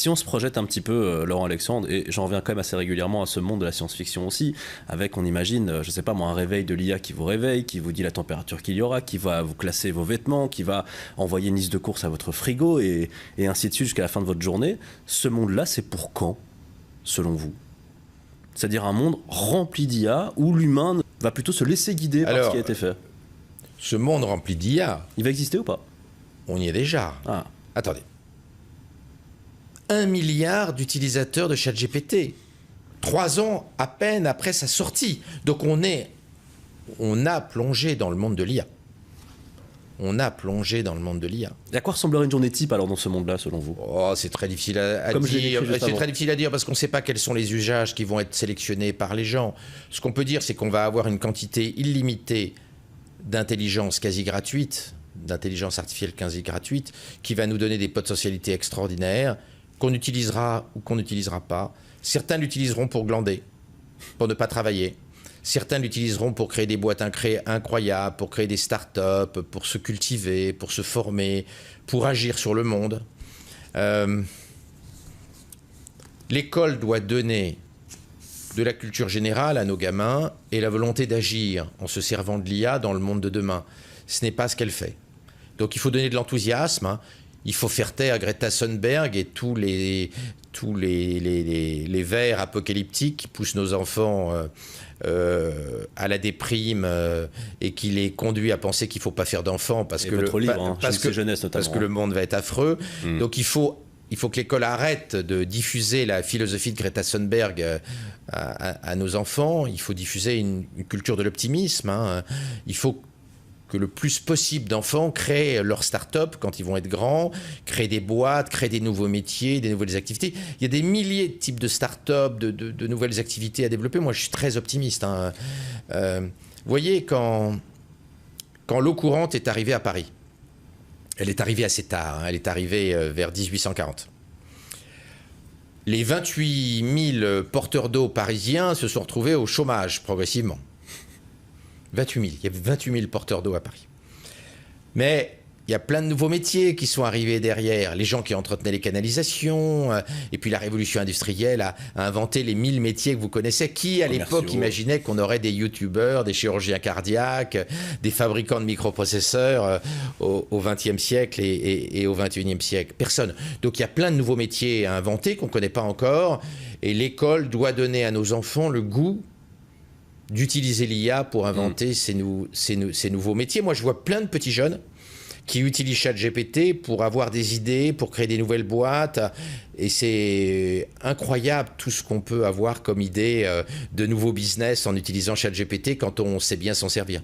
si on se projette un petit peu, Laurent Alexandre, et j'en reviens quand même assez régulièrement à ce monde de la science-fiction aussi, avec, on imagine, je sais pas moi, un réveil de l'IA qui vous réveille, qui vous dit la température qu'il y aura, qui va vous classer vos vêtements, qui va envoyer une liste de courses à votre frigo, et ainsi de suite jusqu'à la fin de votre journée. Ce monde-là, c'est pour quand, selon vous? C'est-à-dire un monde rempli d'IA où l'humain va plutôt se laisser guider par ce qui a été fait. Ce monde rempli d'IA... Il va exister ou pas? On y est déjà. Ah. Attendez. 1 milliard d'utilisateurs de ChatGPT. 3 ans à peine après sa sortie. Donc on a plongé dans le monde de l'IA. On a plongé dans le monde de l'IA. Et à quoi ressemblerait une journée type alors dans ce monde-là, selon vous? Oh, c'est très difficile à dire. C'est très difficile à dire parce qu'on ne sait pas quels sont les usages qui vont être sélectionnés par les gens. Ce qu'on peut dire, c'est qu'on va avoir une quantité illimitée d'intelligence quasi gratuite, d'intelligence artificielle quasi gratuite, qui va nous donner des potentialités extraordinaires, qu'on utilisera ou qu'on n'utilisera pas. Certains l'utiliseront pour glander, pour ne pas travailler. Certains l'utiliseront pour créer des boîtes incroyables, pour créer des start-up, pour se cultiver, pour se former, pour agir sur le monde. L'école doit donner de la culture générale à nos gamins et la volonté d'agir en se servant de l'IA dans le monde de demain. Ce n'est pas ce qu'elle fait. Donc il faut donner de l'enthousiasme, hein. Il faut faire taire Greta Thunberg et tous les vers apocalyptiques qui poussent nos enfants à la déprime et qui les conduit à penser qu'il ne faut pas faire d'enfants parce que le monde va être affreux. Donc il faut que l'école arrête de diffuser la philosophie de Greta Thunberg à nos enfants. Il faut diffuser une culture de l'optimisme, hein. Il faut que le plus possible d'enfants créent leur start-up quand ils vont être grands, créent des boîtes, créent des nouveaux métiers, des nouvelles activités. Il y a des milliers de types de start-up, de nouvelles activités à développer. Moi, je suis très optimiste, hein. Vous voyez, quand l'eau courante est arrivée à Paris, elle est arrivée assez tard, hein, elle est arrivée vers 1840. Les 28 000 porteurs d'eau parisiens se sont retrouvés au chômage progressivement. 28 000. Il y avait 28 000 porteurs d'eau à Paris. Mais il y a plein de nouveaux métiers qui sont arrivés derrière. Les gens qui entretenaient les canalisations. Et puis la révolution industrielle a inventé les 1000 métiers que vous connaissez. Qui, à l'époque, imaginait qu'on aurait des youtubeurs, des chirurgiens cardiaques, des fabricants de microprocesseurs au XXe siècle et au XXIe siècle? Personne. Donc il y a plein de nouveaux métiers à inventer qu'on ne connaît pas encore. Et l'école doit donner à nos enfants le goût d'utiliser l'IA pour inventer ces nouveaux métiers. Moi, je vois plein de petits jeunes qui utilisent ChatGPT pour avoir des idées, pour créer des nouvelles boîtes. Et c'est incroyable tout ce qu'on peut avoir comme idée de nouveaux business en utilisant ChatGPT quand on sait bien s'en servir.